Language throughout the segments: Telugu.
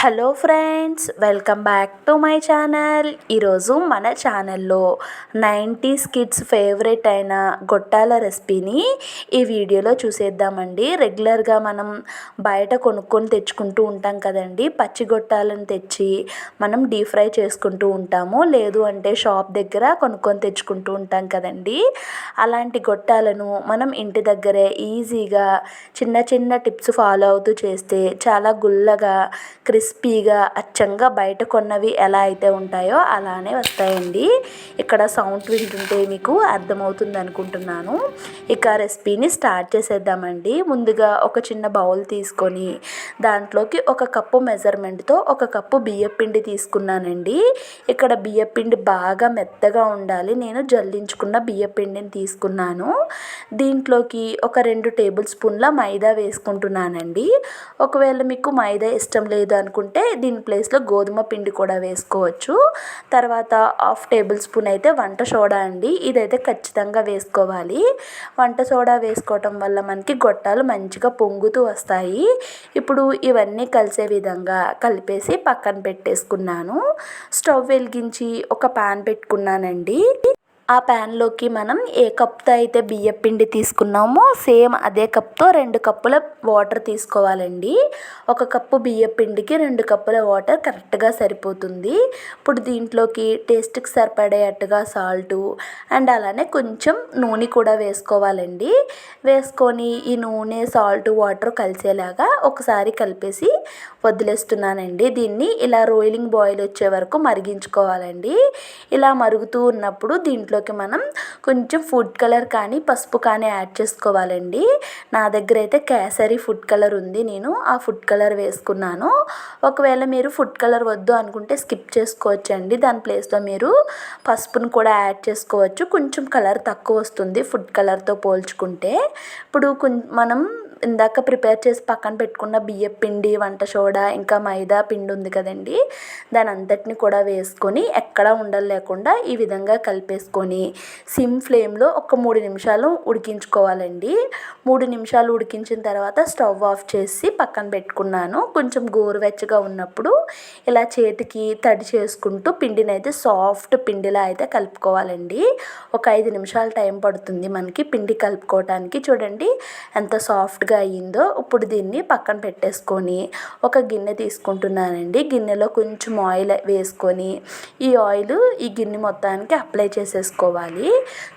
Hello friends, welcome back to my channel. ఈరోజు మన ఛానల్లో 90s కిడ్స్ ఫేవరెట్ అయిన గొట్టాల రెసిపీని ఈ వీడియోలో చూసేద్దామండి. రెగ్యులర్గా మనం బయట కొనుక్కొని తెచ్చుకుంటూ ఉంటాం కదండి. పచ్చి గొట్టాలను తెచ్చి మనం డీప్ ఫ్రై చేసుకుంటూ ఉంటాము, లేదు అంటే షాప్ దగ్గర కొనుక్కొని తెచ్చుకుంటూ ఉంటాం కదండి. అలాంటి గొట్టాలను మనం ఇంటి దగ్గరే ఈజీగా చిన్న చిన్న టిప్స్ ఫాలో అవుతూ చేస్తే చాలా గుల్లగా క్రిస్పీగా అచ్చంగా బయట కొన్నవి ఎలా అయితే ఉంటాయో అలానే వస్తాయండి. ఇక్కడ సౌండ్ వింటుంటే మీకు అర్థమవుతుంది అనుకుంటున్నాను. ఇక రెసిపీని స్టార్ట్ చేసేద్దామండి. ముందుగా ఒక చిన్న బౌల్ తీసుకొని దాంట్లోకి 1 కప్పు మెజర్మెంట్తో 1 కప్పు బియ్యపిండి తీసుకున్నానండి. ఇక్కడ బియ్యపిండి బాగా మెత్తగా ఉండాలి. నేను జల్లించుకున్న బియ్యపిండిని తీసుకున్నాను. దీంట్లోకి ఒక 2 టేబుల్ స్పూన్ల మైదా వేసుకుంటున్నానండి. ఒకవేళ మీకు మైదా ఇష్టం లేదు అనుకుంటే దీని ప్లేస్లో గోధుమ పిండి కూడా వేసుకోవచ్చు. తర్వాత 1/2 టేబుల్ స్పూన్ అయితే వంట సోడా అండి. ఇదైతే ఖచ్చితంగా వేసుకోవాలి. వంట సోడా వేసుకోవటం వల్ల మనకి గొట్టాలు మంచిగా పొంగుతూ వస్తాయి. ఇప్పుడు ఇవన్నీ కలిసే విధంగా కలిపేసి పక్కన పెట్టేసుకున్నాను. స్టవ్ వెలిగించి ఒక పాన్ పెట్టుకున్నానండి. ఆ ప్యాన్లోకి మనం ఏ కప్తో అయితే బియ్యపిండి తీసుకున్నామో సేమ్ అదే కప్తో 2 కప్పుల వాటర్ తీసుకోవాలండి. 1 కప్పు బియ్యపిండికి 2 కప్పుల వాటర్ కరెక్ట్గా సరిపోతుంది. ఇప్పుడు దీంట్లోకి టేస్ట్కి సరిపడేటట్టుగా సాల్టు అండ్ అలానే కొంచెం నూనె కూడా వేసుకోవాలండి. వేసుకొని ఈ నూనె, సాల్ట్, వాటర్ కలిసేలాగా ఒకసారి కలిపేసి వదిలేస్తున్నానండి. దీన్ని ఇలా రోయిలింగ్ బాయిల్ వచ్చే వరకు మరిగించుకోవాలండి. ఇలా మరుగుతూ ఉన్నప్పుడు దీంట్లోకి మనం కొంచెం ఫుడ్ కలర్ కానీ పసుపు కానీ యాడ్ చేసుకోవాలండి. నా దగ్గర అయితే కేసరి ఫుడ్ కలర్ ఉంది. నేను ఆ ఫుడ్ కలర్ వేసుకున్నాను. ఒకవేళ మీరు ఫుడ్ కలర్ వద్దు అనుకుంటే స్కిప్ చేసుకోవచ్చండి. దాని ప్లేస్లో మీరు పసుపును కూడా యాడ్ చేసుకోవచ్చు. కొంచెం కలర్ తక్కువ వస్తుంది ఫుడ్ కలర్తో పోల్చుకుంటే. ఇప్పుడు మనం ఇందాక ప్రిపేర్ చేసి పక్కన పెట్టుకున్న బియ్యం పిండి, వంట సోడా, ఇంకా మైదా పిండి ఉంది కదండి, దాని అంతటిని కూడా వేసుకొని ఎక్కడా ఉండలు లేకుండా ఈ విధంగా కలిపేసుకొని సిమ్ ఫ్లేమ్లో ఒక 3 నిమిషాలు ఉడికించుకోవాలండి. 3 నిమిషాలు ఉడికించిన తర్వాత స్టవ్ ఆఫ్ చేసి పక్కన పెట్టుకున్నాను. కొంచెం గోరువెచ్చగా ఉన్నప్పుడు ఇలా చేతికి తడి చేసుకుంటూ పిండిని అయితే సాఫ్ట్ పిండిలా అయితే కలుపుకోవాలండి. ఒక 5 నిమిషాలు టైం పడుతుంది మనకి పిండి కలుపుకోవటానికి. చూడండి ఎంత సాఫ్ట్గా అయ్యిందో. ఇప్పుడు దీన్ని పక్కన పెట్టేసుకొని ఒక గిన్నె తీసుకుంటున్నానండి. గిన్నెలో కొంచెం ఆయిల్ వేసుకొని ఈ ఆయిల్ ఈ గిన్నె మొత్తానికి అప్లై చేసేసుకోవాలి.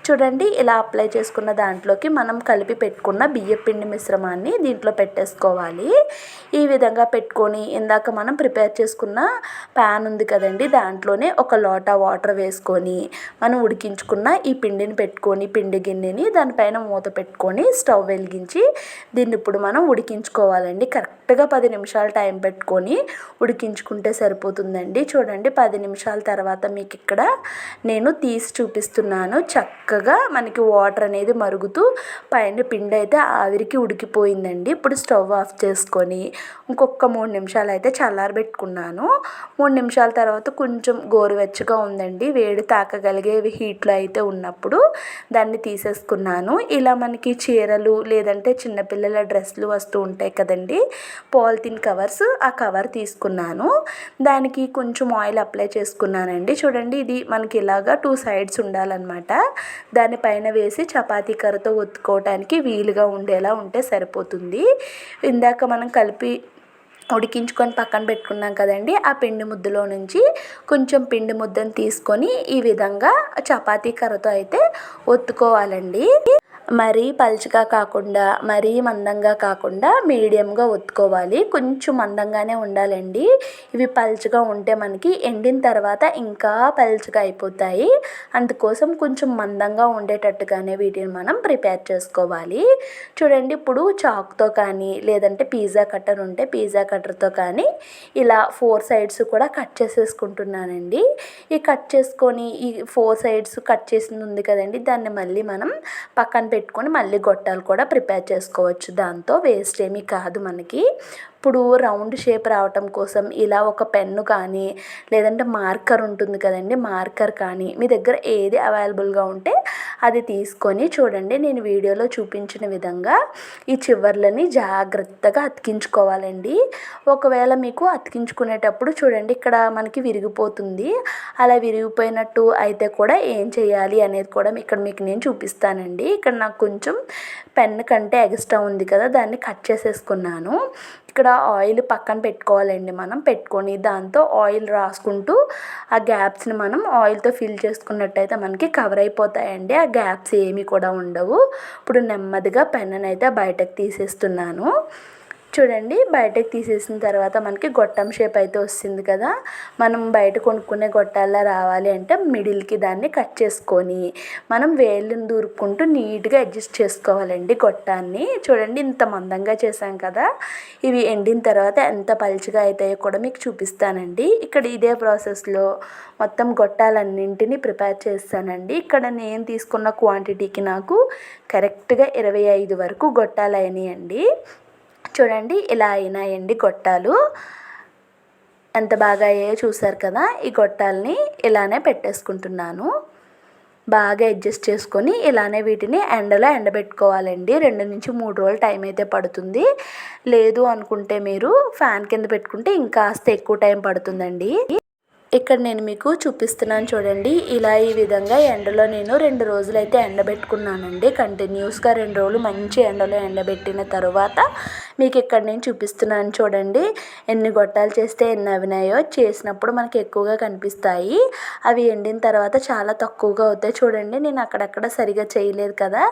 చూడండి ఇలా అప్లై చేసుకున్న దాంట్లోకి మనం కలిపి పెట్టుకున్న బియ్యపిండి మిశ్రమాన్ని దీంట్లో పెట్టేసుకోవాలి. ఈ విధంగా పెట్టుకొని ఇందాక మనం ప్రిపేర్ చేసుకున్న ప్యాన్ ఉంది కదండి, దాంట్లోనే ఒక లోటా వాటర్ వేసుకొని మనం ఉడికించుకున్న ఈ పిండిని పెట్టుకొని పిండి గిన్నెని దానిపైన మూత పెట్టుకొని స్టవ్ వెలిగించి దీన్ని ఇప్పుడు మనం ఉడికించుకోవాలండి. కరెక్ట్గా 10 నిమిషాలు టైం పెట్టుకొని ఉడికించుకుంటే సరిపోతుందండి. చూడండి 10 నిమిషాల తర్వాత మీకు ఇక్కడ నేను తీసి చూపిస్తున్నాను. చక్కగా మనకి వాటర్ అనేది మరుగుతూ పైన పిండి అయితే ఆవిరికి ఉడికిపోయిందండి. ఇప్పుడు స్టవ్ ఆఫ్ చేసుకొని ఇంకొక 3 నిమిషాలు అయితే చల్లారబెట్టుకున్నాను. 3 నిమిషాల తర్వాత కొంచెం గోరువెచ్చగా ఉందండి. వేడి తాకగలిగే హీట్లో అయితే ఉన్నప్పుడు దాన్ని తీసేసుకున్నాను. ఇలా మనకి చీరలు లేదంటే చిన్నపిల్లల డ్రెస్లు వస్తూ ఉంటాయి కదండి, పాలిథిన్ కవర్స్, ఆ కవర్ తీసుకున్నాను. దానికి కొంచెం ఆయిల్ అప్లై చేసుకున్నానండి. చూడండి ఇది మనకి ఇలాగా 2 సైడ్స్ ఉండాలన్నమాట. దానిపైన వేసి చపాతీ కర్రతో ఒత్తుకోవడానికి వీలుగా ఉండేలా ఉంటే సరిపోతుంది. ఇందాక మనం కలిపి ఉడికించుకొని పక్కన పెట్టుకున్నాం కదండి, ఆ పిండి ముద్దలో నుంచి కొంచెం పిండి ముద్దను తీసుకొని ఈ విధంగా చపాతీ కర్రతో అయితే ఒత్తుకోవాలండి. మరీ పలుచగా కాకుండా మరీ మందంగా కాకుండా మీడియంగా ఒత్తుకోవాలి. కొంచెం మందంగానే ఉండాలండి. ఇవి పలుచగా ఉంటే మనకి ఎండిన తర్వాత ఇంకా పలుచగా అయిపోతాయి. అందుకోసం కొంచెం మందంగా ఉండేటట్టుగానే వీటిని మనం ప్రిపేర్ చేసుకోవాలి. చూడండి ఇప్పుడు చాక్తో కానీ లేదంటే పిజ్జా కట్టర్ ఉంటే పిజ్జా కట్టర్తో కానీ ఇలా 4 సైడ్స్ కూడా కట్ చేసేసుకుంటున్నానండి. ఈ కట్ చేసుకొని ఈ 4 సైడ్స్ కట్ చేసింది ఉంది కదండి, దాన్ని మళ్ళీ మనం పక్కన పెట్టుకొని మళ్ళీ గొట్టాలు కూడా ప్రిపేర్ చేసుకోవచ్చు. దాంతో వేస్ట్ ఏమీ కాదు మనకి. ఇప్పుడు రౌండ్ షేప్ రావటం కోసం ఇలా ఒక పెన్ను కానీ లేదంటే మార్కర్ ఉంటుంది కదండి, మార్కర్ కానీ మీ దగ్గర ఏది అవైలబుల్గా ఉంటే అది తీసుకొని చూడండి నేను వీడియోలో చూపించిన విధంగా ఈ చివర్లని జాగ్రత్తగా అతికించుకోవాలండి. ఒకవేళ మీకు అతికించుకునేటప్పుడు చూడండి ఇక్కడ మనకి విరిగిపోతుంది. అలా విరిగిపోయినట్టు అయితే కూడా ఏం చేయాలి అనేది కూడా ఇక్కడ మీకు నేను చూపిస్తానండి. ఇక్కడ నాకు కొంచెం పెన్ కంటే ఎక్స్ట్రా ఉంది కదా, దాన్ని కట్ చేసేసుకున్నాను. ఇక్కడ ఆయిల్ పక్కన పెట్టుకోవాలండి. మనం పెట్టుకొని దాంతో ఆయిల్ రాసుకుంటూ ఆ గ్యాప్స్ని మనం ఆయిల్తో ఫిల్ చేసుకున్నట్టయితే మనకి కవర్ అయిపోతాయండి. ఆ గ్యాప్స్ ఏమీ కూడా ఉండవు. ఇప్పుడు నెమ్మదిగా పెన్నుని అయితే బయటకు తీసేస్తున్నాను. చూడండి బయటకు తీసేసిన తర్వాత మనకి గొట్టం షేప్ అయితే వస్తుంది కదా. మనం బయట కొనుక్కునే గొట్టాల్లో రావాలి అంటే మిడిల్కి దాన్ని కట్ చేసుకొని మనం వేళ్ళని దూరుకుంటూ నీట్గా అడ్జస్ట్ చేసుకోవాలండి గొట్టాన్ని. చూడండి ఇంత మందంగా చేసాం కదా, ఇవి ఎండిన తర్వాత ఎంత పలుచగా అవుతాయో కూడా మీకు చూపిస్తానండి. ఇక్కడ ఇదే ప్రాసెస్లో మొత్తం గొట్టాలన్నింటినీ ప్రిపేర్ చేస్తానండి. ఇక్కడ నేను తీసుకున్న క్వాంటిటీకి నాకు కరెక్ట్గా 25 వరకు గొట్టాలు అయినాయండి. చూడండి ఇలా అయినాయండి గొట్టాలు. ఎంత బాగా అయ్యాయో చూసారు కదా. ఈ గొట్టాలని ఇలానే పెట్టేసుకుంటున్నాను. బాగా అడ్జస్ట్ చేసుకొని ఇలానే వీటిని ఎండలో ఎండబెట్టుకోవాలండి. 2 నుంచి 3 రోజులు టైం అయితే పడుతుంది. లేదు అనుకుంటే మీరు ఫ్యాన్ కింద పెట్టుకుంటే ఇంకాస్త ఎక్కువ టైం పడుతుందండి. ఇక్కడ నేను మీకు చూపిస్తున్నాను చూడండి. ఇలా ఈ విధంగా ఎండలో నేను 2 రోజులైతే ఎండబెట్టుకున్నానండి. కంటిన్యూస్గా 2 రోజులు మంచి ఎండలో ఎండబెట్టిన తర్వాత మీకు ఇక్కడ నేను చూపిస్తున్నాను చూడండి. ఎన్ని గొట్టాలు చేస్తే ఎన్ని అవినాయో చేసినప్పుడు మనకి ఎక్కువగా కనిపిస్తాయి. అవి ఎండిన తర్వాత చాలా తక్కువగా అవుతాయి. చూడండి నేను అక్కడక్కడ సరిగా చేయలేదు కదా,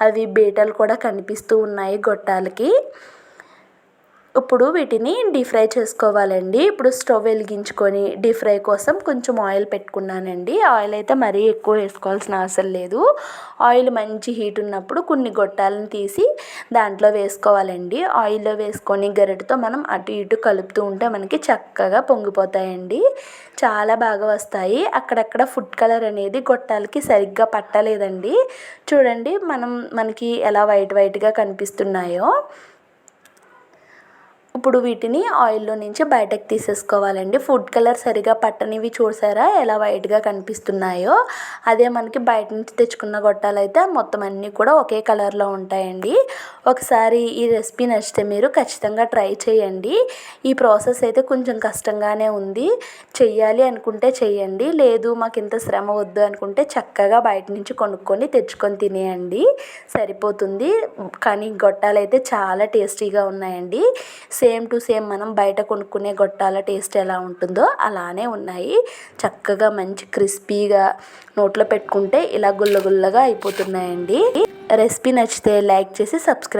అవి బీటలు కూడా కనిపిస్తూ ఉన్నాయి గొట్టాలకి. ఇప్పుడు వీటిని డీప్ ఫ్రై చేసుకోవాలండి. ఇప్పుడు స్టవ్ వెలిగించుకొని డీప్ ఫ్రై కోసం కొంచెం ఆయిల్ పెట్టుకున్నానండి. ఆయిల్ అయితే మరీ ఎక్కువ వేసుకోవాల్సిన అవసరం లేదు. ఆయిల్ మంచి హీట్ ఉన్నప్పుడు కొన్ని గొట్టాలను తీసి దాంట్లో వేసుకోవాలండి. ఆయిల్లో వేసుకొని గరిటెతో మనం అటు ఇటు కలుపుతూ ఉంటే మనకి చక్కగా పొంగిపోతాయండి. చాలా బాగా వస్తాయి. అక్కడక్కడ ఫుడ్ కలర్ అనేది గొట్టాలకి సరిగ్గా పట్టలేదండి. చూడండి మనకి ఎలా వైట్గా కనిపిస్తున్నాయో. ఇప్పుడు వీటిని ఆయిల్లో నుంచి బయటకు తీసేసుకోవాలండి. ఫుడ్ కలర్ సరిగా పట్టనివి చూసారా ఎలా వైట్గా కనిపిస్తున్నాయో. అదే మనకి బయట నుంచి తెచ్చుకున్న గొట్టాలు అయితే మొత్తం అన్నీ కూడా ఒకే కలర్లో ఉంటాయండి. ఒకసారి ఈ రెసిపీ నచ్చితే మీరు ఖచ్చితంగా ట్రై చేయండి. ఈ ప్రాసెస్ అయితే కొంచెం కష్టంగానే ఉంది. చెయ్యాలి అనుకుంటే చెయ్యండి, లేదు మాకు ఇంత శ్రమ వద్దు అనుకుంటే చక్కగా బయట నుంచి కొనుక్కొని తెచ్చుకొని తినేయండి, సరిపోతుంది. కానీ గొట్టాలు అయితే చాలా టేస్టీగా ఉన్నాయండి. సేమ్ టు సేమ్ మనం బయట కొనుక్కునే గొట్టాల టేస్ట్ ఎలా ఉంటుందో అలానే ఉన్నాయి. చక్కగా మంచి క్రిస్పీగా నోట్లో పెట్టుకుంటే ఇలా గుల్లగుల్లగా అయిపోతున్నాయండి. రెసిపీ నచ్చితే లైక్ చేసి సబ్స్క్రైబ్